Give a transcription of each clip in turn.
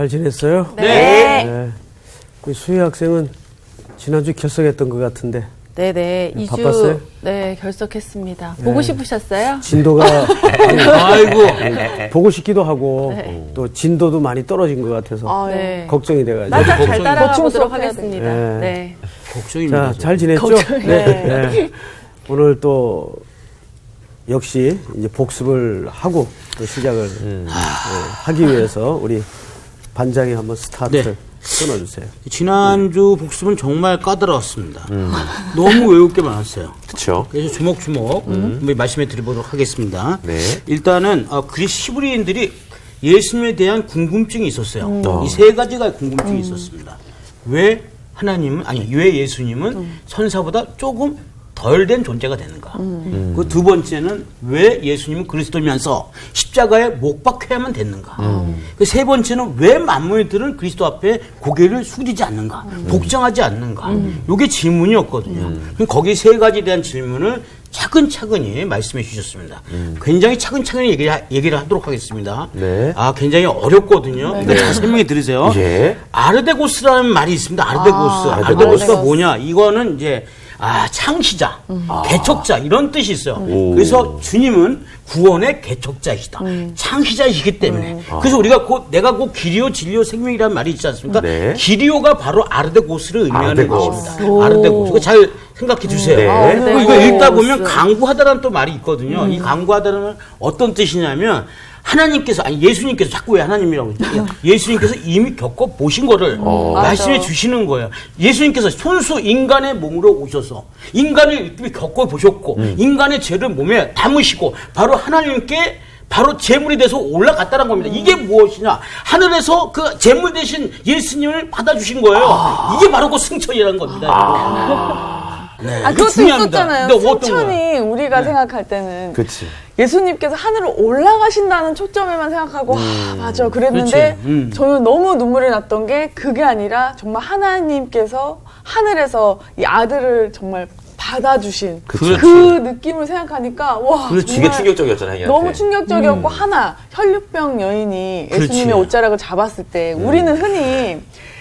잘 지냈어요? 네. 네. 우리 수희 학생은 지난주 결석했던 것 같은데. 네네. 바빴어요? 2주 네, 결석했습니다. 보고 싶으셨어요? 진도가 아이고. 보고 싶기도 하고 네. 또 진도도 많이 떨어진 것 같아서 네. 걱정이 돼가지고. 나잘 잘 따라가 보충 보도록 수업 해야 하겠습니다. 돼. 네. 걱정입니다. 자, 잘 지냈죠? 네. 오늘 또 역시 이제 복습을 하고 또 시작을 하기 위해서 우리 반장이 한번 스타트를 끊어주세요. 지난주 복습은 정말 까다로웠습니다. 너무 외울 게 많았어요. 그렇죠. 그래서 주목주목 말씀해 드리도록 하겠습니다. 네. 일단은 그리스 히브리인들이 예수님에 대한 궁금증이 있었어요. 이 세 가지가 궁금증이 있었습니다. 왜 예수님은 선사보다 조금 덜 된 존재가 되는가? 그 두 번째는 왜 예수님은 그리스도면서 십자가에 못 박혀야만 됐는가? 그 세 번째는 왜 만물들은 그리스도 앞에 고개를 숙이지 않는가? 복종하지 않는가? 이게 질문이었거든요. 그럼 거기 세 가지에 대한 질문을 차근차근히 말씀해 주셨습니다. 굉장히 차근차근히 얘기를 하도록 하겠습니다. 네. 굉장히 어렵거든요. 그러니까 잘 설명해 드리세요. 예. 아르데고스라는 말이 있습니다. 아르데고스. 아르데고스가 뭐냐? 이거는 이제 창시자, 개척자 이런 뜻이 있어요. 그래서 주님은 구원의 개척자이시다. 창시자이시기 때문에. 그래서 내가 곧 길이요 진리요 생명이라는 말이 있지 않습니까? 네. 길이요가 바로 아르데고스를 의미하는 아르데고스. 것입니다. 아르데고스. 이거 잘 생각해 주세요. 네. 그리고 이거 읽다 보면 강구하다라는 또 말이 있거든요. 이 강구하다라는 어떤 뜻이냐면 예수님께서 자꾸 왜 하나님이라고 그러죠? 예수님께서 이미 겪어보신 거를 말씀해 주시는 거예요. 예수님께서 손수 인간의 몸으로 오셔서 인간을 겪어보셨고 인간의 죄를 몸에 담으시고 바로 하나님께 바로 제물이 돼서 올라갔다는 겁니다. 이게 무엇이냐? 하늘에서 그 제물 대신 예수님을 받아주신 거예요. 이게 바로 그 승천이라는 겁니다. 네, 그것도 중요합니다. 있었잖아요. 근데 어떤 승천이 우리가 생각할 때는 그치. 예수님께서 하늘로 올라가신다는 초점에만 생각하고 맞아 그랬는데 저는 너무 눈물이 났던 게 그게 아니라 정말 하나님께서 하늘에서 이 아들을 정말 받아주신 그 느낌을 생각하니까 와 그게 정말 충격적이었잖아요. 자기한테. 너무 충격적이었고 하나 혈류병 여인이 예수님의 그렇지. 옷자락을 잡았을 때 우리는 흔히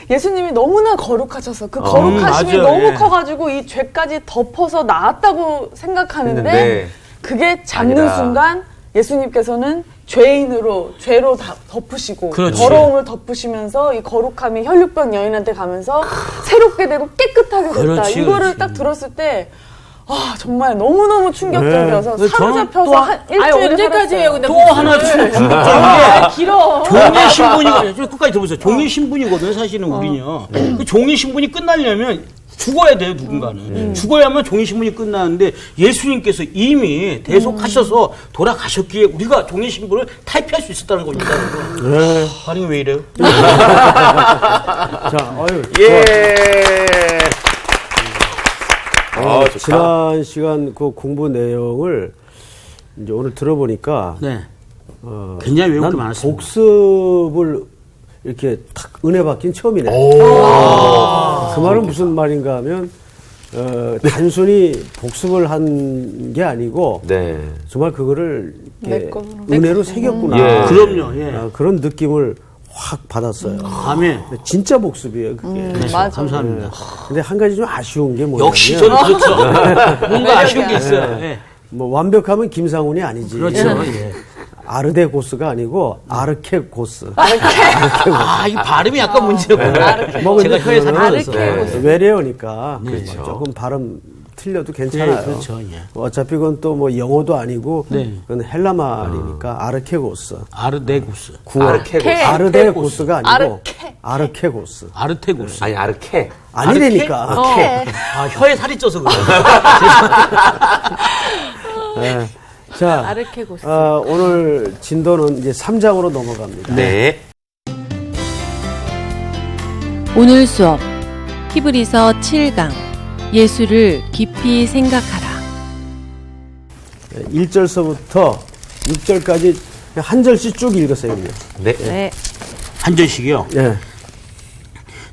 예수님이 너무나 거룩하셔서 그 거룩하심이 맞아요. 너무 예. 커가지고 이 죄까지 덮어서 나았다고 생각하는데 했는데 그게 잡는 아니라. 순간 예수님께서는 죄로 덮으시고 그렇지. 더러움을 덮으시면서 이 거룩함이 혈류병 여인한테 가면서 새롭게 되고 깨끗하게 됐다. 그렇지, 이거를 그렇지. 딱 들었을 때 정말 너무너무 충격적이어서 네. 사로잡혀서 저는 한 일주일을 언제까지 해요? 근데 또 하나 충격적인 게 길어. 종의 신분이거든요. 끝까지 들어보세요. 종의 신분이거든요. 사실은 우리는요. 그 종의 신분이 끝나려면 죽어야 돼요, 누군가는. 죽어야만 종의 신분이 끝나는데 예수님께서 이미 대속하셔서 돌아가셨기에 우리가 종의 신분을 탈피할 수 있었다는 겁니다. 반응이 왜 이래요? 자, 예. 좋다. 지난 시간 그 공부 내용을 이제 오늘 들어보니까 네. 굉장히 외울 게 난 많았습니다. 복습을 이렇게 탁 은혜 받긴 처음이네. 그 말은 무슨 말인가 하면 단순히 복습을 한 게 아니고 네. 정말 그거를 내 이렇게 거로. 은혜로 새겼구나. 예. 그럼요. 예. 그런 느낌을 확 받았어요. 아멘. 근데 진짜 복습이에요, 그게. 맞아. 감사합니다. 근데 한 가지 좀 아쉬운 게 뭐냐면 역시 저는 그렇죠. 뭔가 아쉬운 게 있어요. 예. 뭐 완벽하면 김상훈이 아니지. 그렇죠. 예. 아르데고스가 아니고 아르케고스. 이 발음이 약간 문제였구나. 뭐 근데 제가 혀에 살이 그거는 있어서. 외래어니까 그렇죠. 조금 발음 틀려도 괜찮아요. 네, 그렇죠. 예. 어차피 그건 또 뭐 영어도 아니고 네. 그건 헬라 말이니까 아르케고스. 아르데고스. 아르케고스. 아르데고스가 아니고 아르케. 아르케고스. 아르테고스. 아니, 아르케. 아니라니까. 혀에 살이 쪄서 그래요. 네. 자, 아르케고스. 오늘 진도는 이제 3장으로 넘어갑니다. 네. 오늘 수업 히브리서 7강 예수를 깊이 생각하라. 1절서부터 6절까지 한 절씩 쭉 읽으세요. 네. 네. 한 절씩이요. 예.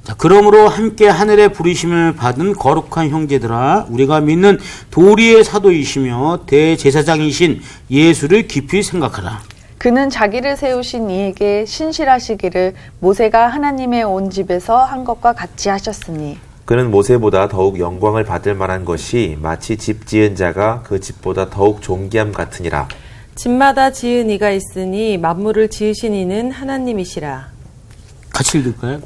자, 그러므로 함께 하늘의 부르심을 받은 거룩한 형제들아, 우리가 믿는 도리의 사도이시며 대제사장이신 예수를 깊이 생각하라. 그는 자기를 세우신 이에게 신실하시기를 모세가 하나님의 온 집에서 한 것과 같이 하셨으니 그는 모세보다 더욱 영광을 받을 만한 것이 마치 집 지은 자가 그 집보다 더욱 존귀함 같으니라. 집마다 지은 이가 있으니 만물을 지으신 이는 하나님이시라. 같이 읽을까요?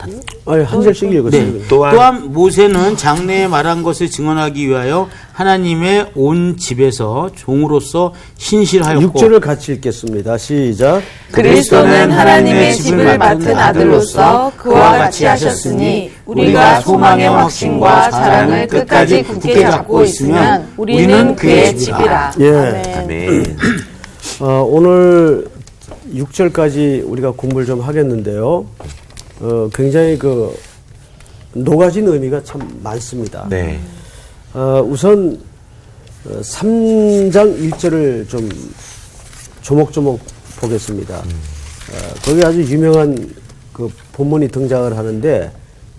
한 절씩 읽으세요. 네. 또한 모세는 장래에 말한 것을 증언하기 위하여 하나님의 온 집에서 종으로서 신실하였고 6절을 같이 읽겠습니다. 시작. 그리스도는 하나님의 집을 맡은 아들로서 그와 같이 하셨으니 우리가 소망의 확신과 사랑을 끝까지 굳게 잡고 있으면 우리는 그의 집이라. 예. 아멘. 오늘 6절까지 우리가 공부를 좀 하겠는데요. 굉장히 녹아진 의미가 참 많습니다. 네. 우선 3장 1절을 좀 조목조목 보겠습니다. 거기 아주 유명한 그 본문이 등장을 하는데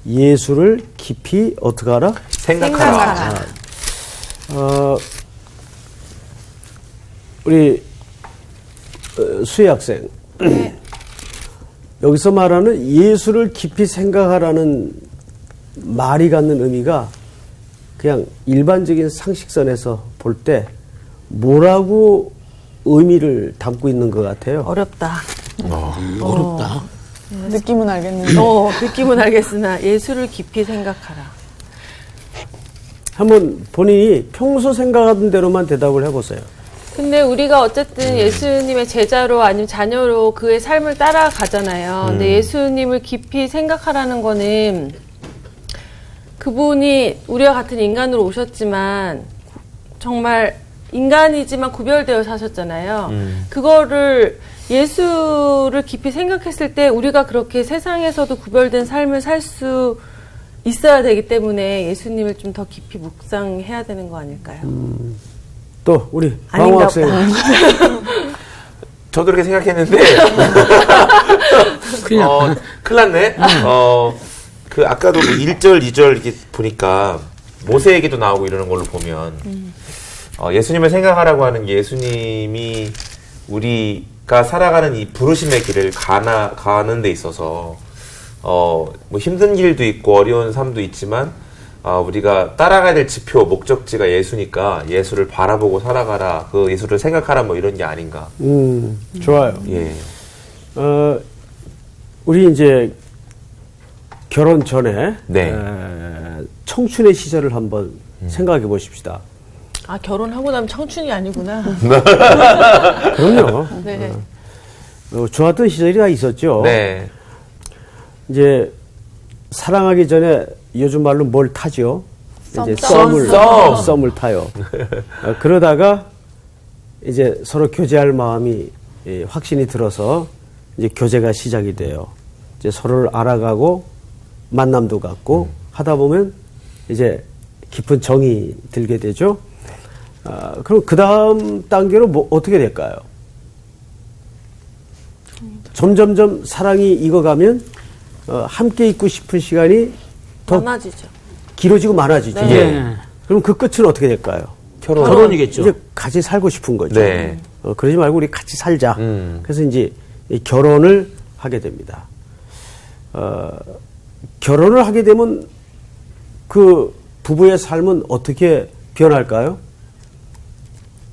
예수를 깊이 어떻게 하라? 생각하라. 우리 수혜 학생 여기서 말하는 예수를 깊이 생각하라는 말이 갖는 의미가 그냥 일반적인 상식선에서 볼 때 뭐라고 의미를 담고 있는 것 같아요? 어렵다. 어렵다. 느낌은 알겠는데 느낌은 알겠으나 예수를 깊이 생각하라. 한번 본인이 평소 생각하던 대로만 대답을 해보세요. 근데 우리가 어쨌든 예수님의 제자로 아니면 자녀로 그의 삶을 따라가잖아요. 근데 예수님을 깊이 생각하라는 거는 그분이 우리와 같은 인간으로 오셨지만 정말 인간이지만 구별되어 사셨잖아요. 그거를 예수를 깊이 생각했을 때 우리가 그렇게 세상에서도 구별된 삶을 살 수 있어야 되기 때문에 예수님을 좀 더 깊이 묵상해야 되는 거 아닐까요? 또 우리 아닌가 강호 학생 저도 그렇게 생각했는데 큰일 났네. 그 아까도 1절, 2절 이렇게 보니까 모세 얘기도 나오고 이러는 걸로 보면 예수님을 생각하라고 하는 게 예수님이 우리가 살아가는 이 부르심의 길을 가는 데 있어서 뭐 힘든 길도 있고 어려운 삶도 있지만 우리가 따라가야 될 지표, 목적지가 예수니까 예수를 바라보고 살아가라, 그 예수를 생각하라, 뭐 이런 게 아닌가. 좋아요. 예. 우리 이제 결혼 전에 네. 청춘의 시절을 한번 생각해 보십시다. 아, 결혼하고 나면 청춘이 아니구나. 그럼요. 네. 좋았던 시절이 다 있었죠. 네. 이제 사랑하기 전에 요즘 말로 뭘 타죠? 이제 썸을 타요. 그러다가 이제 서로 교제할 마음이 확신이 들어서 이제 교제가 시작이 돼요. 이제 서로를 알아가고 만남도 갖고 하다 보면 이제 깊은 정이 들게 되죠. 그럼 그 다음 단계로 뭐 어떻게 될까요? 점점점 사랑이 익어가면 함께 있고 싶은 시간이 더 많아지죠. 길어지고 많아지죠. 네. 예. 그럼 그 끝은 어떻게 될까요? 결혼이겠죠. 이제 같이 살고 싶은 거죠. 네. 그러지 말고 우리 같이 살자. 그래서 이제 이 결혼을 하게 됩니다. 결혼을 하게 되면 그 부부의 삶은 어떻게 변할까요?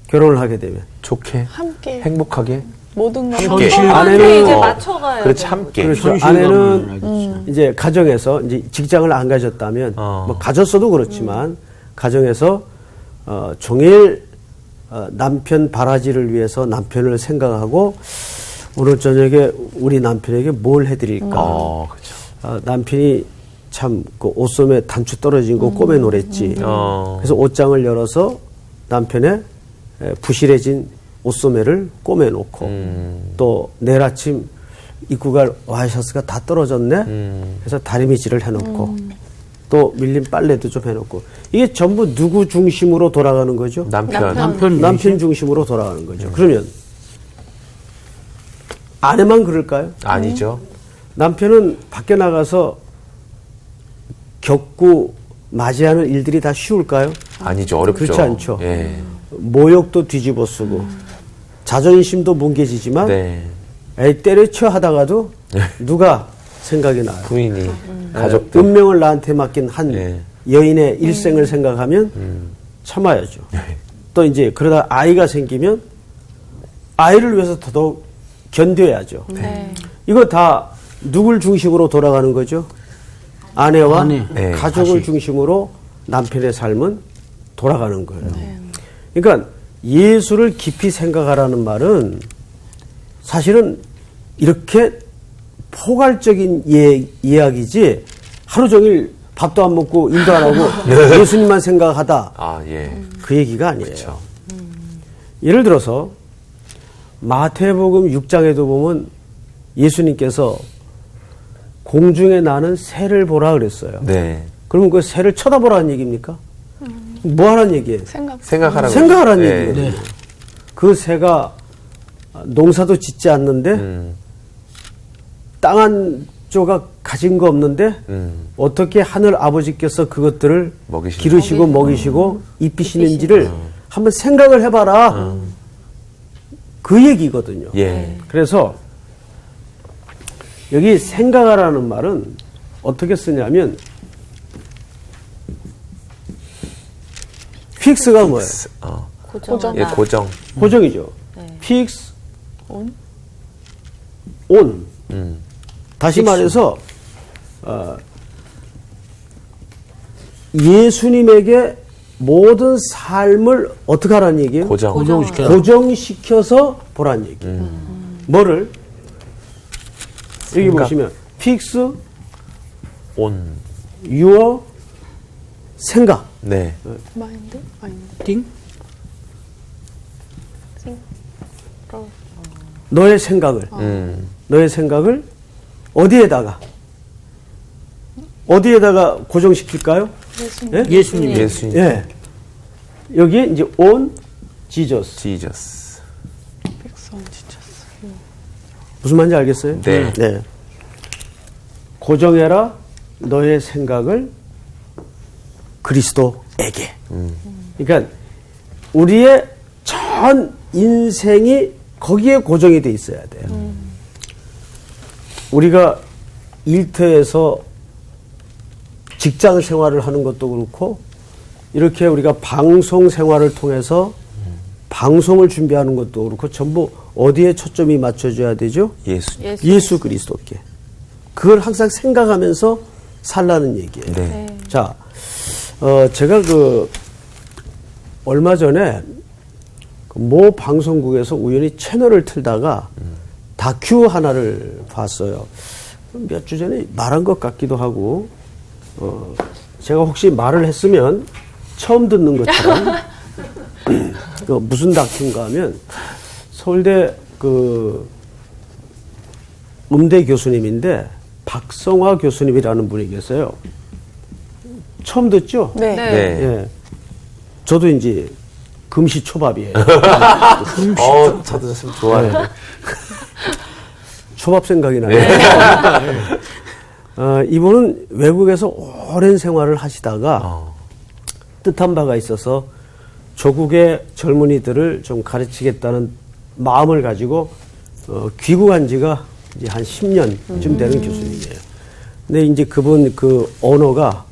결혼을 하게 되면. 좋게, 함께 행복하게, 모든 걸 함께. 아내는 이제 맞춰가야 그렇지, 돼요. 함께. 그렇죠. 현실감을 아내는 알겠죠. 이제 가정에서 이제 직장을 안 가졌다면 뭐 가졌어도 그렇지만 가정에서 종일 남편 바라지를 위해서 남편을 생각하고 오늘 저녁에 우리 남편에게 뭘 해드릴까. 그렇죠. 남편이 참 그 옷소매 단추 떨어진 거 꼬매 놓랬지. 그래서 옷장을 열어서 남편의 부실해진 옷소매를 꼬매 놓고 또 내일 아침 입고 갈 와이셔츠가 다 떨어졌네. 그래서 다리미질을 해놓고 또 밀린 빨래도 좀 해놓고 이게 전부 누구 중심으로 돌아가는 거죠? 남편 중심으로 돌아가는 거죠. 그러면 아내만 그럴까요? 아니죠. 남편은 밖에 나가서 겪고 맞이하는 일들이 다 쉬울까요? 아니죠. 어렵죠. 그렇지 않죠. 예. 모욕도 뒤집어 쓰고 자존심도 뭉개지지만 네. 에이 때려쳐 하다가도 누가 생각이 나요. 부인이, 가족들. 운명을 나한테 맡긴 한 네. 여인의 일생을 생각하면 참아야죠. 또 이제 그러다 아이가 생기면 아이를 위해서 더더욱 견뎌야죠. 네. 이거 다 누굴 중심으로 돌아가는 거죠? 아내와 아내. 네, 가족을 다시. 중심으로 남편의 삶은 돌아가는 거예요. 그러니까 예수를 깊이 생각하라는 말은 사실은 이렇게 포괄적인 이야기지 하루 종일 밥도 안 먹고 일도 안 하고 예수님만 생각하다 아, 예. 그 얘기가 아니에요. 예를 들어서 마태복음 6장에도 보면 예수님께서 공중에 나는 새를 보라 그랬어요. 네. 그러면 그 새를 쳐다보라는 얘기입니까? 뭐 하라는 얘기예요? 생각하라고. 생각하라는 네. 얘기거든요. 그 새가 농사도 짓지 않는데 땅 한 조각 가진 거 없는데 어떻게 하늘 아버지께서 그것들을 먹이시는 기르시고 먹이시고 입히시는지를 한번 생각을 해봐라. 그 얘기거든요. 예. 그래서 여기 생각하라는 말은 어떻게 쓰냐면 픽스가 뭐예요? 고정. 예, 고정. 고정이죠. 픽스 온. 다시 말해서 예수님에게 모든 삶을 어떻게 하라는 얘기예요? 고정시켜서 보라는 얘기예요. 뭐를? 여기 생각. 보시면 픽스 온. your 생각. 네. 마인드? 띵? 너의 생각을 너의 생각을 어디에다가 고정시킬까요? 예? 예수님. 예수님. 예. 여기에 이제 on Jesus. 지저스. 무슨 말인지 알겠어요? 네. 네. 고정해라 너의 생각을 그리스도에게. 그러니까 우리의 전 인생이 거기에 고정이 돼 있어야 돼요. 우리가 일터에서 직장 생활을 하는 것도 그렇고 이렇게 우리가 방송 생활을 통해서 방송을 준비하는 것도 그렇고 전부 어디에 초점이 맞춰져야 되죠? 예수 그리스도께. 그걸 항상 생각하면서 살라는 얘기예요. 네. 자, 제가 얼마 전에 모 방송국에서 우연히 채널을 틀다가 다큐 하나를 봤어요. 몇 주 전에 말한 것 같기도 하고, 제가 혹시 말을 했으면 처음 듣는 것처럼, 무슨 다큐인가 하면 서울대 음대 교수님인데 박성화 교수님이라는 분이 계세요. 처음 듣죠? 네. 네. 네. 예. 저도 이제 금시초밥이에요. 저도 참 좋아해요. 초밥 생각이 나요. 이분은 외국에서 오랜 생활을 하시다가 뜻한 바가 있어서 조국의 젊은이들을 좀 가르치겠다는 마음을 가지고 귀국한 지가 이제 한 10년쯤 되는 교수님이에요. 근데 이제 그분 언어가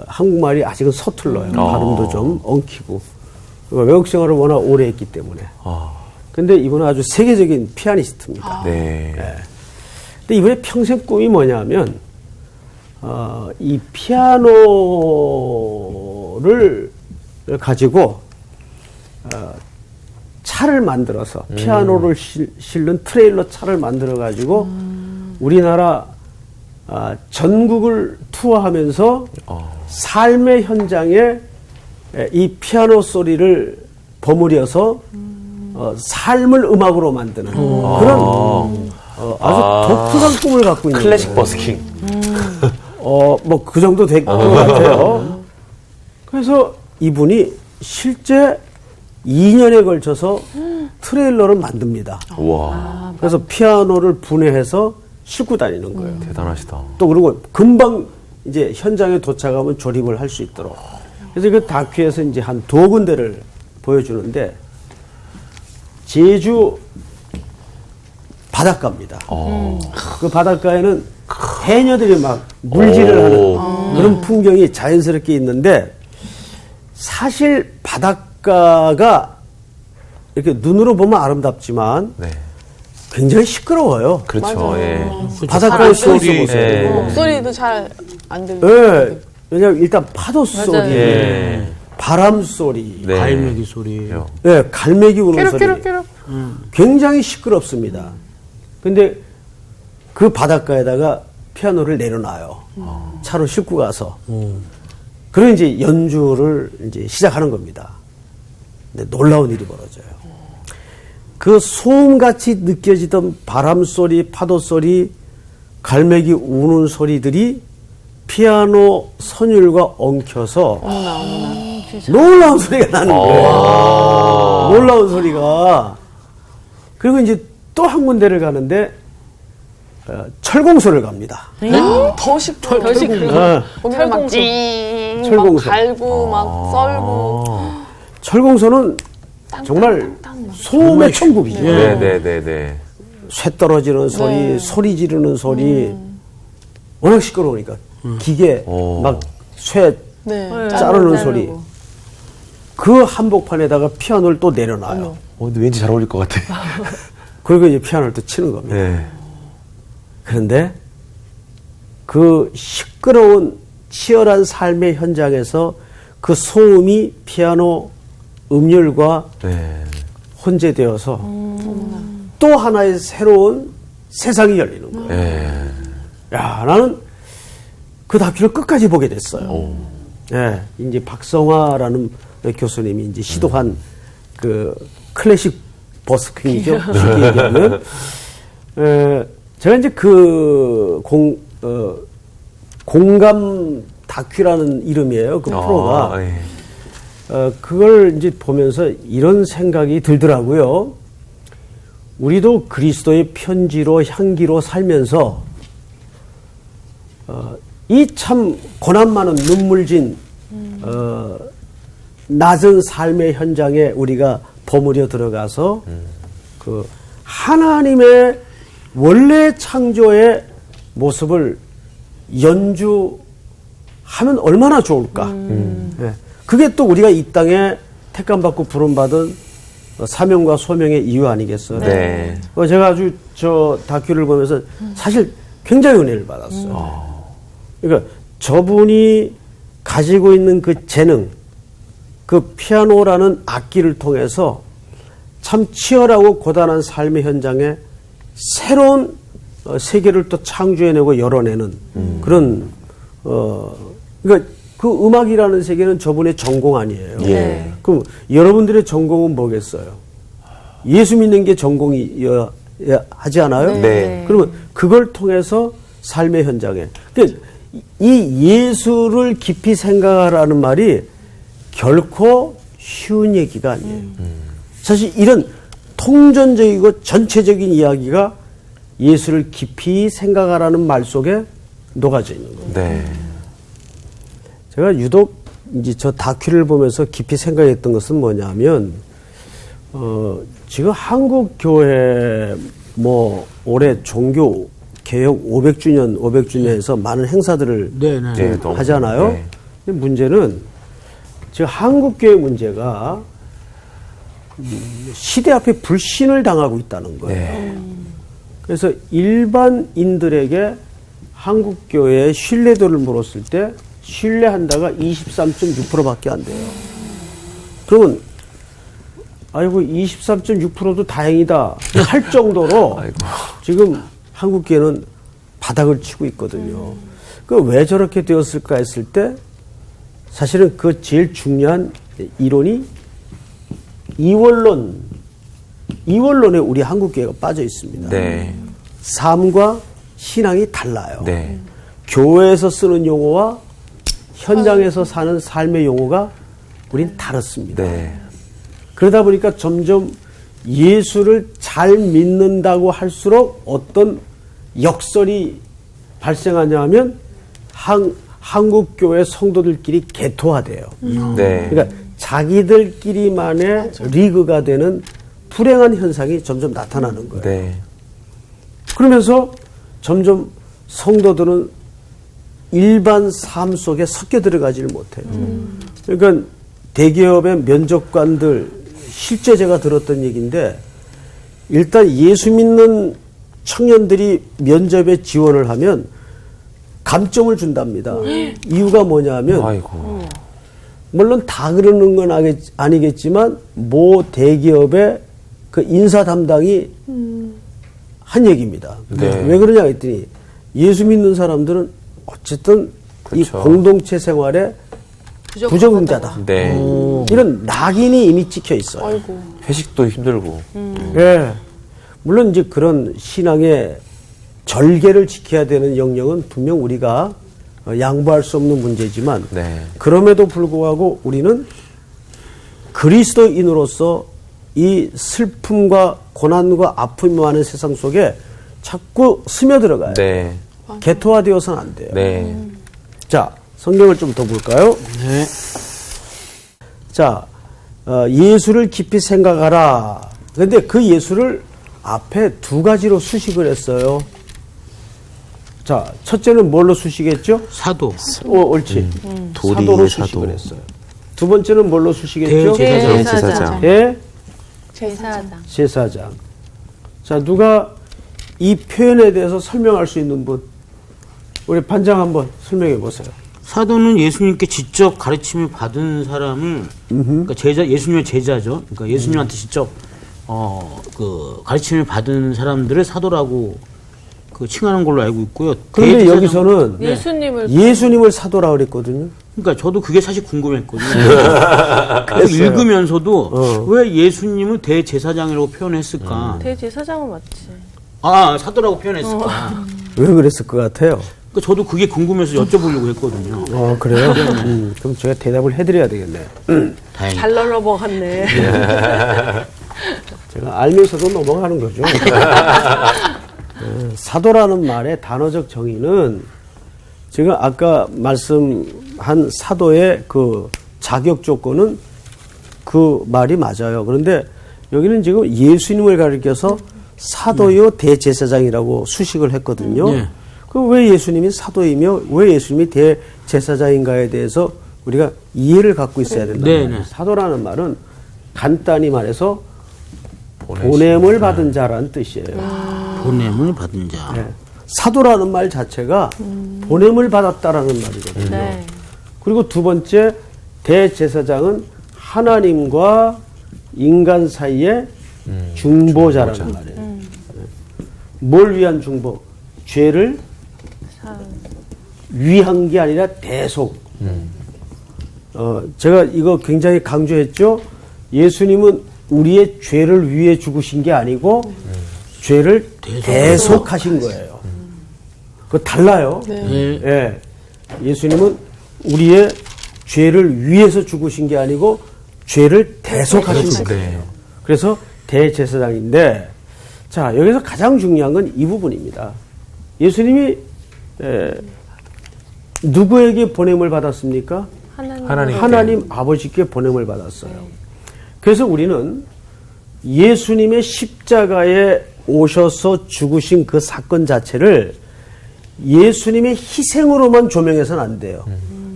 한국말이 아직은 서툴러요. 발음도 좀 엉키고 외국 생활을 워낙 오래 했기 때문에. 근데 이분은 아주 세계적인 피아니스트입니다. 네. 근데 이분의 평생 꿈이 뭐냐면 이 피아노를 가지고 차를 만들어서 피아노를 실는 트레일러 차를 만들어 가지고 우리나라 전국을 투어하면서 삶의 현장에 이 피아노 소리를 버무려서 삶을 음악으로 만드는 그런 아주 독특한 꿈을 갖고 있는 클래식 거예요. 버스킹. 뭐 그 정도 될 것 같아요. 그래서 이분이 실제 2년에 걸쳐서 트레일러를 만듭니다. 우와. 그래서 피아노를 분해해서 싣고 다니는 거예요. 대단하시다. 또 그리고 금방 이제 현장에 도착하면 조립을 할 수 있도록. 그래서 그 다큐에서 이제 한 2군데를 보여주는데 제주 바닷가입니다. 그 바닷가에는 해녀들이 막 물질을 하는 그런 풍경이 자연스럽게 있는데 사실 바닷가가 이렇게 눈으로 보면 아름답지만 네. 굉장히 시끄러워요. 그렇죠. 맞아요. 예. 바닷가에 서 있어 소리, 보세요. 예. 목소리도 잘 안 들리고. 네. 왜냐면 일단 파도 소리, 예. 바람 소리, 네. 갈매기 소리. 그렇죠. 네, 갈매기 우는 소리 끼룩끼룩끼룩. 굉장히 시끄럽습니다. 근데 그 바닷가에다가 피아노를 내려놔요. 차로 싣고 가서. 그런 이제 연주를 이제 시작하는 겁니다. 근데 놀라운 일이 벌어져요. 그 소음같이 느껴지던 바람 소리, 파도 소리, 갈매기 우는 소리들이 피아노 선율과 엉켜서 놀라운 소리가 나는 거예요. 놀라운 소리가. 그리고 이제 또 한 군데를 가는데 철공소를 갑니다. 더 시끄러워. 더 시끄러워. 거기를 막 철공소. 찡, 막 철공소. 갈고 막 썰고. 철공소는 정말 소음의 천국이죠. 네네네네. 쇠 떨어지는 소리, 네. 소리 지르는 소리. 워낙 시끄러우니까 기계 막 쇠 네. 자르는 소리. 그 한복판에다가 피아노를 또 내려놔요. 근데 왠지 잘 어울릴 것 같아. 그리고 이제 피아노를 또 치는 겁니다. 네. 그런데 그 시끄러운 치열한 삶의 현장에서 그 소음이 피아노 음률과 네. 혼재되어서 또 하나의 새로운 세상이 열리는 거예요. 네. 야, 나는 그 다큐를 끝까지 보게 됐어요. 예, 이제 박성화라는 교수님이 이제 시도한 그 클래식 버스킹이죠. 쉽게 얘기하면. 제가 이제 그 공감 다큐라는 이름이에요. 그 프로가. 예. 그걸 이제 보면서 이런 생각이 들더라고요. 우리도 그리스도의 편지로 향기로 살면서 이 참 고난 많은 눈물진 낮은 삶의 현장에 우리가 버무려 들어가서 그 하나님의 원래 창조의 모습을 연주하면 얼마나 좋을까. 예. 그게 또 우리가 이 땅에 택감받고 부름받은 사명과 소명의 이유 아니겠어요? 네. 제가 아주 저 다큐를 보면서 사실 굉장히 은혜를 받았어요. 그러니까 저분이 가지고 있는 그 재능, 그 피아노라는 악기를 통해서 참 치열하고 고단한 삶의 현장에 새로운 세계를 또 창조해내고 열어내는 그런 그러니까 그 음악이라는 세계는 저분의 전공 아니에요. 예. 그럼 여러분들의 전공은 뭐겠어요? 예수 믿는 게 전공이어야 하지 않아요? 네. 그러면 그걸 통해서 삶의 현장에. 그러니까 이 예수를 깊이 생각하라는 말이 결코 쉬운 얘기가 아니에요. 사실 이런 통전적이고 전체적인 이야기가 예수를 깊이 생각하라는 말 속에 녹아져 있는 거예요. 네. 제가 유독 이제 저 다큐를 보면서 깊이 생각했던 것은 뭐냐면, 지금 한국 교회 뭐 올해 종교 개혁 500주년에서 많은 행사들을 네네. 네, 너무- 하잖아요. 네. 근데 문제는 지금 한국 교회 문제가 시대 앞에 불신을 당하고 있다는 거예요. 네. 그래서 일반인들에게 한국 교회의 신뢰도를 물었을 때 신뢰한다가 23.6%밖에 안 돼요. 그러면 아이고 23.6%도 다행이다 할 정도로 아이고. 지금 한국 교회는 바닥을 치고 있거든요. 그 왜 저렇게 되었을까 했을 때 사실은 그 제일 중요한 이론이 이원론에 우리 한국 교회가 빠져 있습니다. 네. 삶과 신앙이 달라요. 네. 교회에서 쓰는 용어와 현장에서 사는 삶의 용어가 우린 다릅니다. 네. 그러다 보니까 점점 예수를 잘 믿는다고 할수록 어떤 역설이 발생하냐 하면 한국 교회 성도들끼리 개토화돼요. 네. 그러니까 자기들끼리만의 리그가 되는 불행한 현상이 점점 나타나는 거예요. 네. 그러면서 점점 성도들은 일반 삶 속에 섞여 들어가지를 못해요. 그러니까 대기업의 면접관들 실제 제가 들었던 얘기인데 일단 예수 믿는 청년들이 면접에 지원을 하면 감점을 준답니다. 이유가 뭐냐면 아이고. 물론 다 그러는 건 아니겠지만 모 대기업의 그 인사 담당이 한 얘기입니다. 네. 왜 그러냐 했더니 예수 믿는 사람들은 어쨌든 이 그렇죠. 공동체 생활에 부적응자다. 네. 이런 낙인이 이미 찍혀 있어요. 아이고. 회식도 힘들고. 예. 물론 이제 그런 신앙의 절개를 지켜야 되는 영역은 분명 우리가 양보할 수 없는 문제지만 네. 그럼에도 불구하고 우리는 그리스도인으로서 이 슬픔과 고난과 아픔이 많은 세상 속에 자꾸 스며들어가요. 네. 개토화되어서는 안 돼요. 네. 자, 성경을 좀 더 볼까요? 네. 자, 예수를 깊이 생각하라. 그런데 그 예수를 앞에 두 가지로 수식을 했어요. 자, 첫째는 뭘로 수식했죠? 사도. 옳지. 도리의 사도로 사도. 수식을 했어요. 두 번째는 뭘로 수식했죠? 대제사장. 예? 제사장. 제사장. 자, 누가 이 표현에 대해서 설명할 수 있는 분? 우리 반장 한번 설명해 보세요. 사도는 예수님께 직접 가르침을 받은 사람을, 그러니까 예수님의 제자죠. 그러니까 예수님한테 직접, 그, 가르침을 받은 사람들을 사도라고 그 칭하는 걸로 알고 있고요. 그런데 대제사장- 여기서는 예수님을 사도라 그랬거든요. 그러니까 저도 그게 사실 궁금했거든요. 그래서 읽으면서도 왜 예수님을 대제사장이라고 표현했을까? 대제사장은 맞지. 사도라고 표현했을까? 왜 그랬을 것 같아요? 그러니까 저도 그게 궁금해서 여쭤보려고 했거든요. 그래요? 그럼 제가 대답을 해드려야 되겠네. 다행이다. 잘 넘어갔네. 제가 알면서도 넘어가는 거죠. 사도라는 말의 단어적 정의는 제가 아까 말씀한 사도의 그 자격 조건은 그 말이 맞아요. 그런데 여기는 지금 예수님을 가리켜서 사도요 대제사장이라고 수식을 했거든요. 네. 그럼 왜 예수님이 사도이며 왜 예수님이 대제사장인가에 대해서 우리가 이해를 갖고 있어야 된다. 네, 네. 사도라는 말은 간단히 말해서 보냄을 받은 자라는 뜻이에요. 보냄을 받은 자. 네. 사도라는 말 자체가 보냄을 받았다라는 말이거든요. 네. 그리고 두 번째 대제사장은 하나님과 인간 사이의 중보자라는 말이에요. 네. 뭘 위한 중보? 죄를 위한 게 아니라 대속. 제가 이거 굉장히 강조했죠. 예수님은 우리의 죄를 위해 죽으신 게 아니고 죄를 대속하신 거예요. 그거 달라요. 네. 예. 예수님은 우리의 죄를 위해서 죽으신 게 아니고 죄를 대속하신 거예요. 그래서 대제사장인데, 자, 여기서 가장 중요한 건 이 부분입니다. 예수님이 누구에게 보냄을 받았습니까? 하나님 아버지께 보냄을 받았어요. 그래서 우리는 예수님의 십자가에 오셔서 죽으신 그 사건 자체를 예수님의 희생으로만 조명해서는 안 돼요.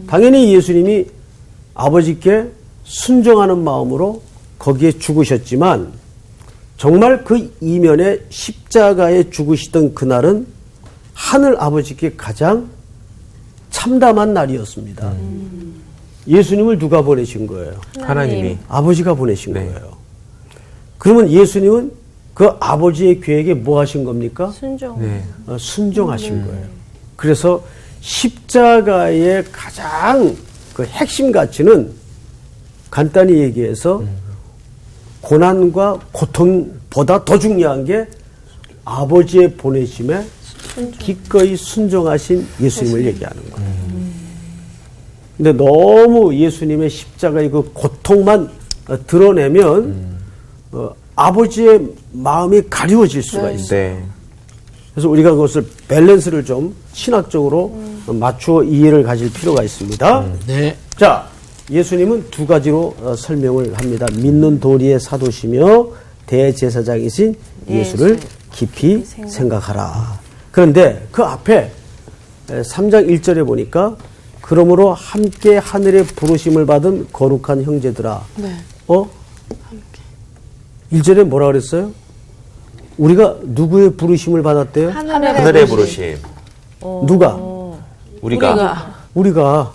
당연히 예수님이 아버지께 순종하는 마음으로 거기에 죽으셨지만 정말 그 이면에 십자가에 죽으시던 그날은 하늘 아버지께 가장 참담한 날이었습니다. 예수님을 누가 보내신 거예요? 하나님이. 아버지가 보내신 네. 거예요. 그러면 예수님은 그 아버지의 계획에 뭐 하신 겁니까? 순종. 네. 순종하신 거예요. 그래서 십자가의 가장 그 핵심 가치는 간단히 얘기해서 고난과 고통보다 더 중요한 게 아버지의 보내심에 기꺼이 순종하신 예수님을 얘기하는 거예요. 근데 너무 예수님의 십자가의 그 고통만 드러내면 아버지의 마음이 가리워질 수가 있어요. 네. 그래서 우리가 그것을 밸런스를 좀 신학적으로 맞추어 이해를 가질 필요가 있습니다. 네. 자, 예수님은 두 가지로 설명을 합니다. 믿는 도리의 사도시며 대제사장이신 예수를 깊이 생각하라. 그런데 그 앞에 3장 1절에 보니까 그러므로 함께 하늘의 부르심을 받은 거룩한 형제들아. 네. 1절에 뭐라 그랬어요? 우리가 누구의 부르심을 받았대요? 하늘의 부르심. 누가? 우리가.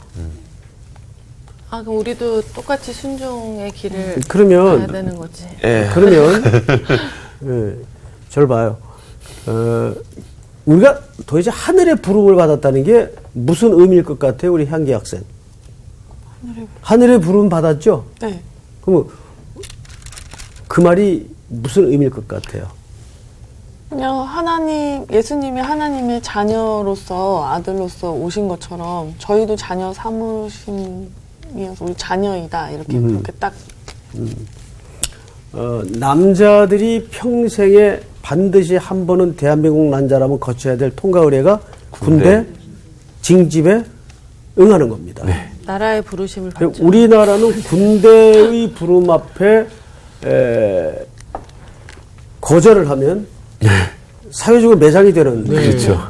아, 그럼 우리도 똑같이 순종의 길을 그러면 가야 되는 거지. 예. 그러면 절 봐요. 우리가 도대체 하늘의 부름을 받았다는 게 무슨 의미일 것 같아요, 우리 향기 학생? 하늘의 부름 받았죠? 네. 그럼 그 말이 무슨 의미일 것 같아요? 그냥 예수님이 하나님의 자녀로서 아들로서 오신 것처럼 저희도 자녀 삼으심이어서 우리 자녀이다 이렇게 그렇게 딱. 남자들이 평생에 반드시 한 번은 대한민국 남자라면 거쳐야 될 통과 의례가 군대 징집에 응하는 겁니다. 네. 나라의 부르심을 받죠. 우리나라는 군대의 부름 앞에 거절을 하면 사회적으로 매장이 되는 그렇죠.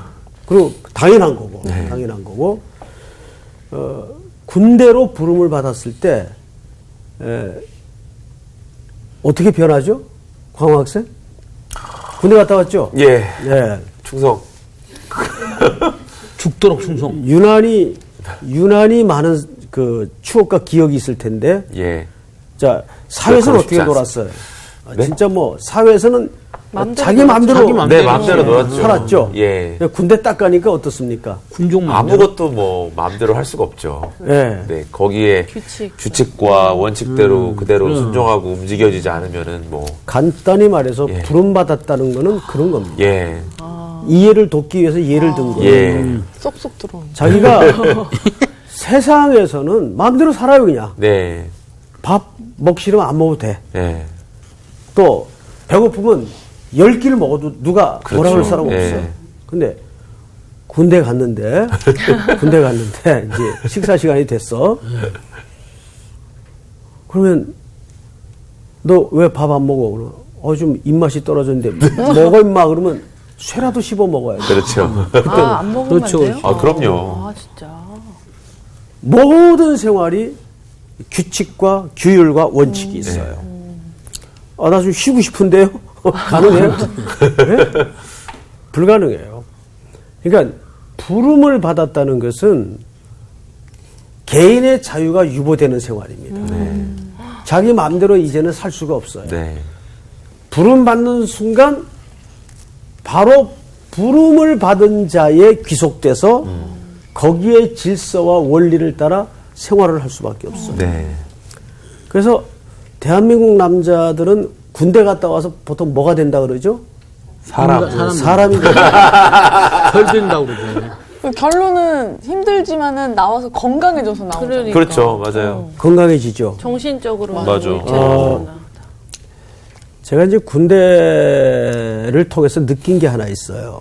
그리고 당연한 거고 군대로 부름을 받았을 때 어떻게 변하죠? 광호 학생? 군대 갔다 왔죠? 예. 예. 충성. 죽도록 충성. 유난히 많은 그 추억과 기억이 있을 텐데 예. 자, 사회에서는 기억하고 어떻게 싶지 놀았어요? 네? 진짜 뭐 사회에서는 맘대로 자기 마음대로 네, 마음대로 놀았죠. 살았죠. 예. 군대 딱 가니까 어떻습니까? 군종 아무것도 뭐 마음대로 할 수가 없죠. 예. 네, 거기에 규칙과 원칙대로 그대로 순종하고 움직여지지 않으면은 뭐 간단히 말해서 예. 부름받았다는 거는 그런 겁니다. 예. 이해를 돕기 위해서 예를 든 거예요. 예. 쏙쏙 들어오는. 자기가 세상에서는 마음대로 살아요, 그냥. 네. 밥 먹기 싫으면 안 먹어도 돼. 예. 또 배고프면 10끼를 먹어도 누가 그렇죠. 뭐라 할 사람 예. 없어. 근데 군대 갔는데 이제 식사 시간이 됐어. 그러면 너 왜 밥 안 먹어? 좀 입맛이 떨어졌는데 먹어 임마. 그러면 쇠라도 씹어 먹어야 돼. 그렇죠. 안 먹으면 그렇죠, 안 돼요? 아, 그럼요. 아, 진짜. 모든 생활이 규칙과 규율과 원칙이 있어요. 나 좀 쉬고 싶은데요? 가능해요? 네? 불가능해요. 그러니까 부름을 받았다는 것은 개인의 자유가 유보되는 생활입니다. 자기 마음대로 이제는 살 수가 없어요. 네. 부름 받는 순간 바로 부름을 받은 자에 귀속돼서 거기에 질서와 원리를 따라 생활을 할 수밖에 없어요. 네. 그래서 대한민국 남자들은 군대 갔다 와서 보통 뭐가 된다 그러죠? 사람이 된다. 혈된다고 그러죠. 결론은 힘들지만은 나와서 건강해져서 나오죠. 그러니까. 그렇죠. 맞아요. 건강해지죠. 정신적으로 맞아. 육체적으로나. 제가 이제 군대를 통해서 느낀 게 하나 있어요.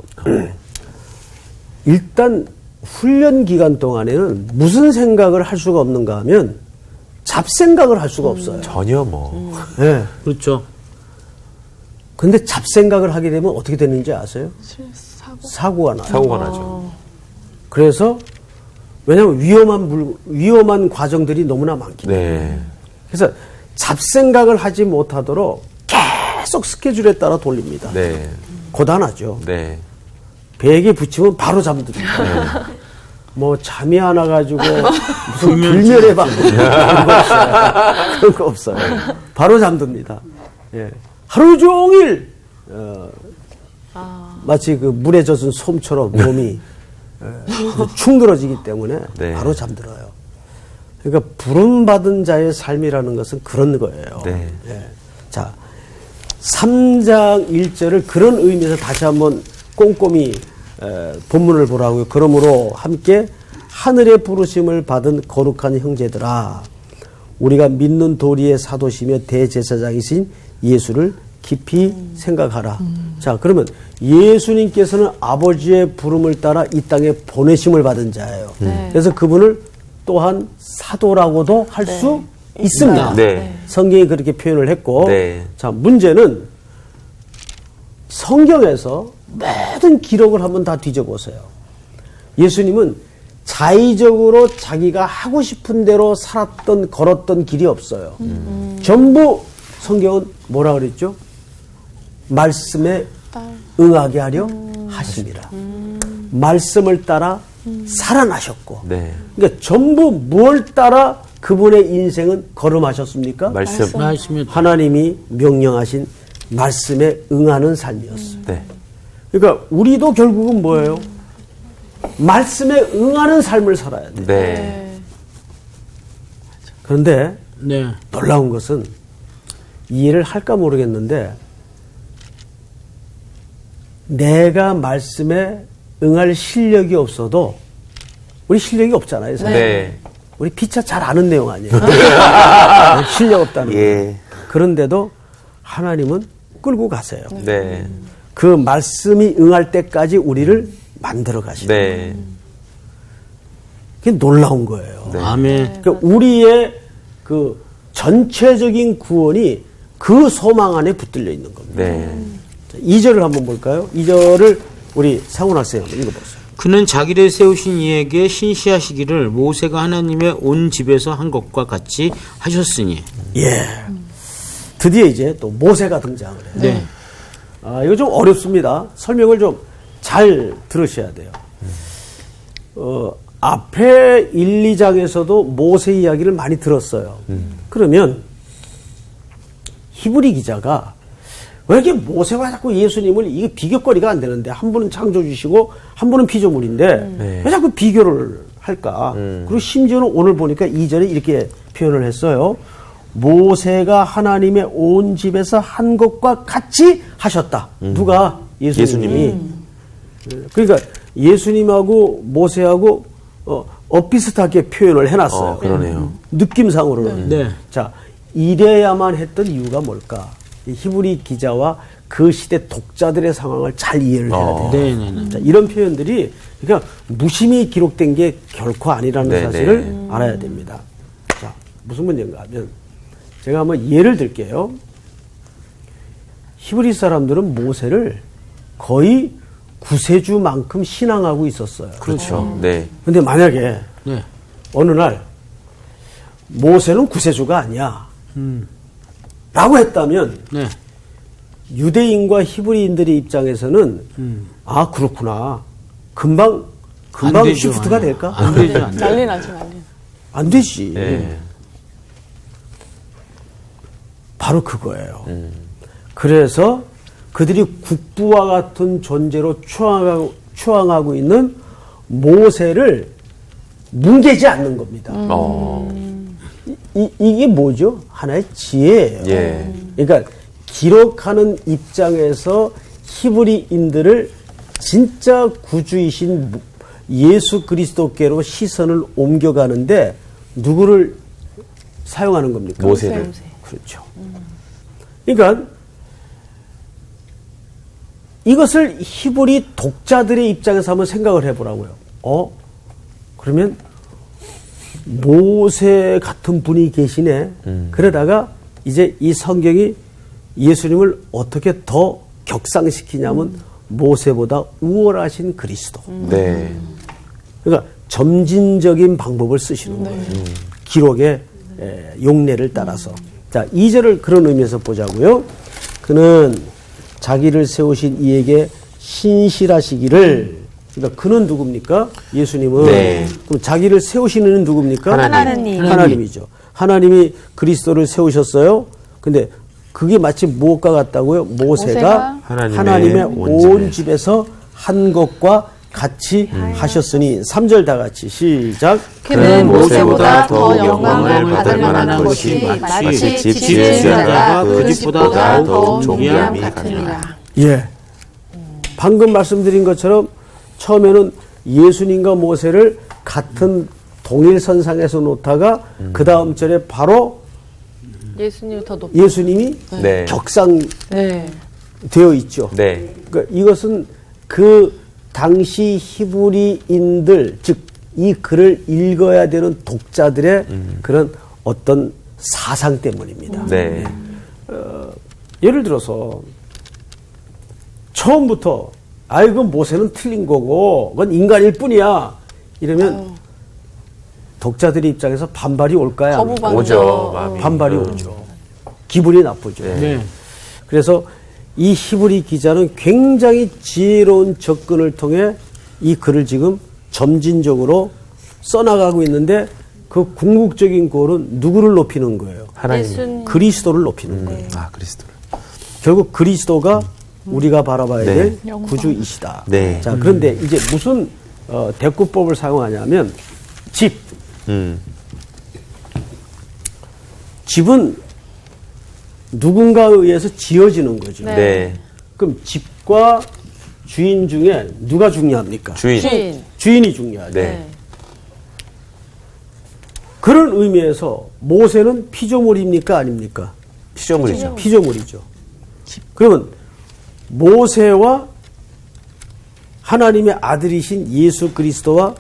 일단 훈련 기간 동안에는 무슨 생각을 할 수가 없는가 하면 잡생각을 할 수가 없어요. 전혀 뭐. 네. 그렇죠. 근데 잡생각을 하게 되면 어떻게 되는지 아세요? 사고가 나요. 사고가 나죠. 그래서 왜냐하면 위험한 과정들이 너무나 많기 때문에. 네. 그래서 잡생각을 하지 못하도록 계속 스케줄에 따라 돌립니다. 네. 고단하죠. 네. 베개에 붙이면 바로 잠듭니다. 뭐 잠이 안 와가지고 무슨 불면의 방 그런 거 없어요. 바로 잠듭니다. 예. 하루 종일 마치 그 물에 젖은 솜처럼 몸이 충들어지기 때문에 네. 바로 잠들어요. 그러니까 부름받은 자의 삶이라는 것은 그런 거예요. 네. 예. 자, 3장 1절을 그런 의미에서 다시 한번 꼼꼼히 본문을 보라고요. 그러므로 함께 하늘의 부르심을 받은 거룩한 형제들아, 우리가 믿는 도리의 사도시며 대제사장이신 예수를 깊이 생각하라. 자, 그러면 예수님께서는 아버지의 부름을 따라 이 땅에 보내심을 받은 자예요. 그래서 그분을 또한 사도라고도 할 수 있습니다. 네. 성경이 그렇게 표현을 했고, 네. 자, 문제는 성경에서 모든 기록을 한번 다 뒤져보세요. 예수님은 자의적으로 자기가 하고 싶은 대로 살았던, 걸었던 길이 없어요. 전부 성경은 뭐라 그랬죠? 말씀에 응하게 하려 하심이라. 말씀을 따라 살아나셨고. 네. 그러니까 전부 뭘 따라 그분의 인생은 걸음하셨습니까? 말씀이 하나님이 명령하신 말씀에 응하는 삶이었어요. 네. 그러니까 우리도 결국은 뭐예요? 말씀에 응하는 삶을 살아야 돼요. 네. 그런데 네. 놀라운 것은 이해를 할까 모르겠는데 내가 말씀에 응할 실력이 없어도 우리 실력이 없잖아요. 사실. 네. 우리 피차 잘 아는 내용 아니에요. 실력 없다는 거. 예. 그런데도 하나님은 끌고 가세요. 네. 그 말씀이 응할 때까지 우리를 만들어 가시고. 네. 그게 놀라운 거예요. 아멘. 그러니까 우리의 그 전체적인 구원이 그 소망 안에 붙들려 있는 겁니다. 네. 2절을 한번 볼까요? 2절을 우리 상훈 학생 한번 읽어보세요. 그는 자기를 세우신 이에게 신시하시기를 모세가 하나님의 온 집에서 한 것과 같이 하셨으니. 예. 드디어 이제 또 모세가 등장을 해요. 네. 이거 좀 어렵습니다. 설명을 좀 잘 들으셔야 돼요. 앞에 1, 2장에서도 모세 이야기를 많이 들었어요. 그러면 히브리 기자가 왜 이렇게 모세와 자꾸 예수님을 이게 비교거리가 안 되는데 한 분은 창조주시고 한 분은 피조물인데 왜 자꾸 비교를 할까? 그리고 심지어는 오늘 보니까 2절에 이렇게 표현을 했어요. 모세가 하나님의 온 집에서 한 것과 같이 하셨다. 누가? 예수님이. 그러니까 예수님하고 모세하고 엇비슷하게 표현을 해놨어요. 그러네요. 느낌상으로는. 네. 자, 이래야만 했던 이유가 뭘까? 이 히브리 기자와 그 시대 독자들의 상황을 잘 이해를 해야 돼요. 네네네. 자, 이런 표현들이 그러니까 무심히 기록된 게 결코 아니라는 네네. 사실을 알아야 됩니다. 자, 무슨 문제인가 하면 제가 한번 예를 들게요. 히브리 사람들은 모세를 거의 구세주만큼 신앙하고 있었어요. 그렇죠. 네. 근데 만약에 네. 어느 날 모세는 구세주가 아니야 라고 했다면 네. 유대인과 히브리인들의 입장에서는 아 그렇구나 금방 안 되죠. 시프트가 될까? 안 되죠. 안 되죠. 난리 나지 난리. 안 되지. 네. 바로 그거예요. 그래서 그들이 국부와 같은 존재로 추앙하고 있는 모세를 뭉개지 않는 겁니다. 이게 뭐죠? 하나의 지혜예요. 예. 그러니까 기록하는 입장에서 히브리인들을 진짜 구주이신 예수 그리스도께로 시선을 옮겨가는데 누구를 사용하는 겁니까? 모세를. 그렇죠. 그러니까 이것을 히브리 독자들의 입장에서 한번 생각을 해보라고요. 그러면 모세 같은 분이 계시네. 그러다가 이제 이 성경이 예수님을 어떻게 더 격상시키냐면 모세보다 우월하신 그리스도. 네. 그러니까 점진적인 방법을 쓰시는 거예요. 기록의 용례를 따라서. 자, 2절을 그런 의미에서 보자고요. 그는 자기를 세우신 이에게 신실하시기를. 그러니까 그는 누굽니까? 예수님은. 네. 그럼 자기를 세우시는 이는 누굽니까? 하나님. 하나님이죠. 하나님이 그리스도를 세우셨어요. 근데 그게 마치 무엇과 같다고요? 모세가 하나님의 온 집에서 한 것과 같이 하셨으니 3절 다 같이 시작. 그는 모세보다 더 영광을 받을 만한 것이 마치 집 지은 자가 그 집보다 더 존귀함이 같으니라. 예. 방금 말씀드린 것처럼 처음에는 예수님과 모세를 같은 동일선상에서 놓다가 그 다음 절에 바로 예수님 더 높. 예수님이 네. 격상되어 네. 있죠. 네. 그러니까 이것은 그 당시 히브리인들, 즉 이 글을 읽어야 되는 독자들의 그런 어떤 사상 때문입니다. 네. 예를 들어서 처음부터 그건 모세는 틀린 거고 그건 인간일 뿐이야 이러면 독자들의 입장에서 반발이 올까요? 안 올까요? 오죠. 마음이. 반발이 오죠. 기분이 나쁘죠. 네. 그래서 이 히브리 기자는 굉장히 지혜로운 접근을 통해 이 글을 지금 점진적으로 써나가고 있는데 그 궁극적인 골은 누구를 높이는 거예요? 하나님. 예수님. 그리스도를 높이는 거예요. 아, 그리스도를. 결국 그리스도가 우리가 바라봐야 네. 될 구주이시다. 네. 자, 그런데 이제 무슨 대꾸법을 사용하냐면 집. 집은 누군가에 의해서 지어지는 거죠. 네. 그럼 집과 주인 중에 누가 중요합니까? 주인. 주인이 중요하죠. 네. 그런 의미에서 모세는 피조물입니까? 아닙니까? 피조물이죠. 피조물이죠. 그러면 모세와 하나님의 아들이신 예수 그리스도와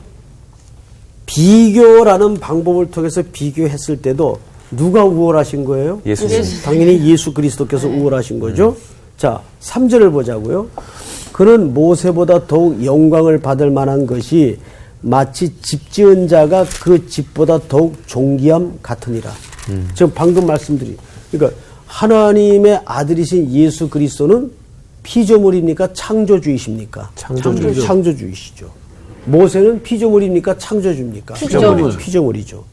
비교라는 방법을 통해서 비교했을 때도 누가 우월하신 거예요? 예수님. 당연히 예수 그리스도께서 우월하신 거죠. 자, 3절을 보자고요. 그는 모세보다 더욱 영광을 받을 만한 것이 마치 집 지은 자가 그 집보다 더욱 존귀함 같으니라. 지금 방금 말씀드린 그러니까 하나님의 아들이신 예수 그리스도는 피조물입니까? 창조주이십니까? 창조주이시죠. 모세는 피조물입니까? 창조주입니까? 피조물이죠.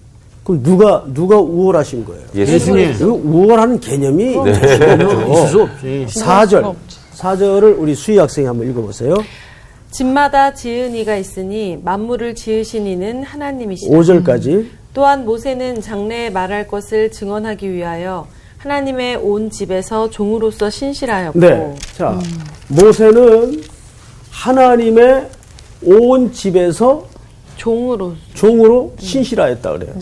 그럼 누가 우월하신 거예요? 예수님. 그 우월한 개념이 있을 수 없지. 4절을 우리 수희 학생이 한번 읽어보세요. 집마다 지은 이가 있으니 만물을 지으신 이는 하나님이시다. 5절까지. 또한 모세는 장래에 말할 것을 증언하기 위하여 하나님의 온 집에서 종으로서 신실하였고 네. 자, 모세는 하나님의 온 집에서 종으로 신실하였다 그래요.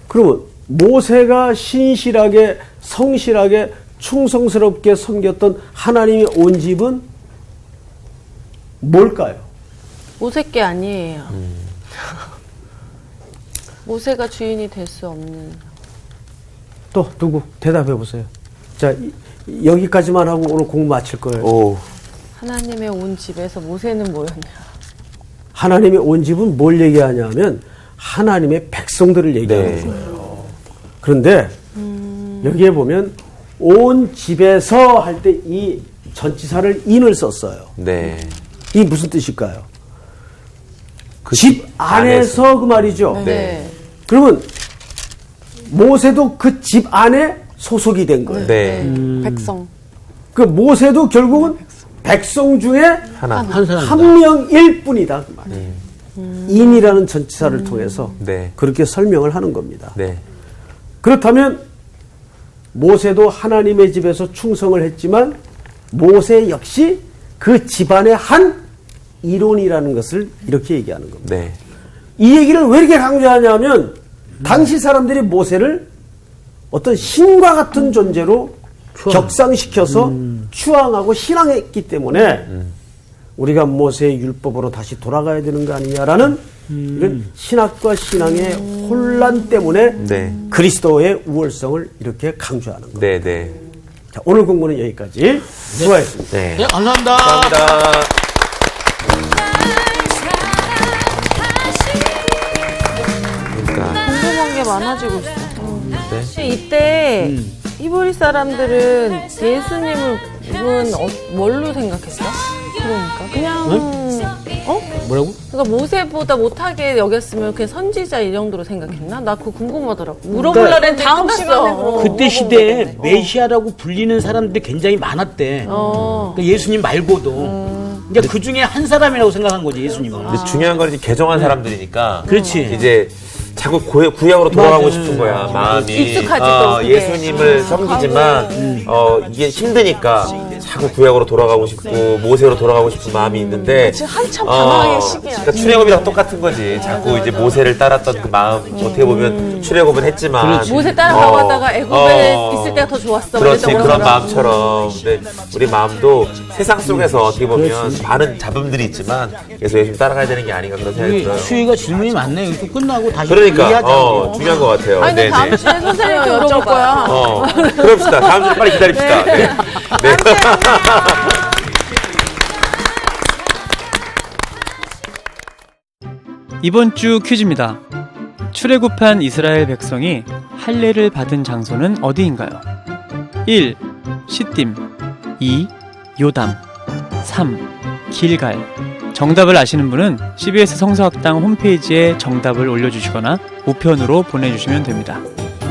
그러면 모세가 신실하게 성실하게 충성스럽게 섬겼던 하나님의 온 집은 뭘까요? 모세 게 아니에요. 모세가 주인이 될 수 없는. 또 누구 대답해 보세요. 자, 여기까지만 하고 오늘 공부 마칠 거예요. 오. 하나님의 온 집에서 모세는 뭐였냐? 하나님의 온 집은 뭘 얘기하냐면 하나님의 백성들을 얘기하는 네. 거예요. 그런데 여기에 보면 온 집에서 할 때 이 전치사를 인을 썼어요. 네. 이게 무슨 뜻일까요? 집 안에서 그 말이죠. 네. 그러면 모세도 그 집 안에 소속이 된 거예요. 네. 백성. 그 모세도 결국은 백성 중에 하나. 한 사람. 한 명일 뿐이다. 그 말이에요. 인이라는 전치사를 통해서 네. 그렇게 설명을 하는 겁니다. 네. 그렇다면 모세도 하나님의 집에서 충성을 했지만 모세 역시 그 집안의 한 일원이라는 것을 이렇게 얘기하는 겁니다. 네. 이 얘기를 왜 이렇게 강조하냐면 당시 사람들이 모세를 어떤 신과 같은 존재로 격상시켜서 추앙하고 신앙했기 때문에 우리가 모세의 율법으로 다시 돌아가야 되는 거 아니냐라는 이런 신학과 신앙의 혼란 때문에 네. 그리스도의 우월성을 이렇게 강조하는 겁니다. 네. 네. 자, 오늘 공부는 여기까지. 수고하셨습니다. 네. 네, 감사합니다. 감사합니다. 그러니까. 궁금한 게 많아지고 있어. 네. 혹시 이때 히브리 사람들은 예수님은 뭘로 생각했어? 그러니까 그냥 뭐라고? 그러니까 모세보다 못하게 여겼으면 그냥 선지자 이 정도로 생각했나? 나 그거 궁금하더라고. 물어보려고 했는데 다음 끝났어. 시간에 물어보고. 그때 시대에 메시아라고 불리는 사람들이 굉장히 많았대. 그러니까 예수님 말고도. 그러니까 그 중에 한 사람이라고 생각한 거지, 예수님은. 근데 중요한 건 이제 개종한 사람들이니까. 그렇지. 이제 자꾸 구약으로 돌아가고 싶은 거야, 마음이. 익숙하지, 또 그게. 예수님을 섬기지만, 이게 힘드니까 자꾸 구약으로 돌아가고 싶고, 모세로 돌아가고 싶은 마음이 있는데. 지금 한참 방황의 시기야. 그러니까 출애굽이랑 똑같은 거지. 자꾸 이제 모세를 따랐던 그 마음, 어떻게 보면 출애굽은 했지만. 모세 따라가고 하다가 애굽에 있을 때가 더 좋았어. 그렇지, 이랬던 그런 것처럼. 마음처럼. 근데 우리 마음도 세상 속에서 어떻게 보면 많은 잡음들이 있지만, 그래서 예수님 따라가야 되는 게 아닌가 그런 생각이 우리 들어요. 수희가 질문이 많네. 이거 또 끝나고 다시 그러니까, 얘기하자고. 중요한 것 같아요. 아니, 근데 네네. 다음 주에 선생님께 여쭤볼 여쭤볼 거야. 그럽시다. 다음 주에 빨리 기다립시다. 네. 네. 이번 주 퀴즈입니다. 출애굽한 이스라엘 백성이 할례를 받은 장소는 어디인가요? 1. 시딤 2. 요담 3. 길갈. 정답을 아시는 분은 CBS 성서학당 홈페이지에 정답을 올려주시거나 우편으로 보내주시면 됩니다.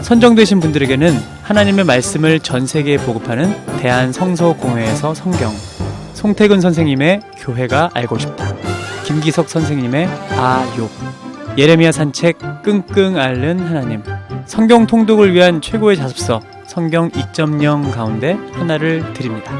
선정되신 분들에게는 하나님의 말씀을 전 세계에 보급하는 대한성서공회에서 성경, 송태근 선생님의 교회가 알고 싶다, 김기석 선생님의 아욥, 예레미야 산책 끙끙 앓는 하나님, 성경 통독을 위한 최고의 자습서 성경 2.0 가운데 하나를 드립니다.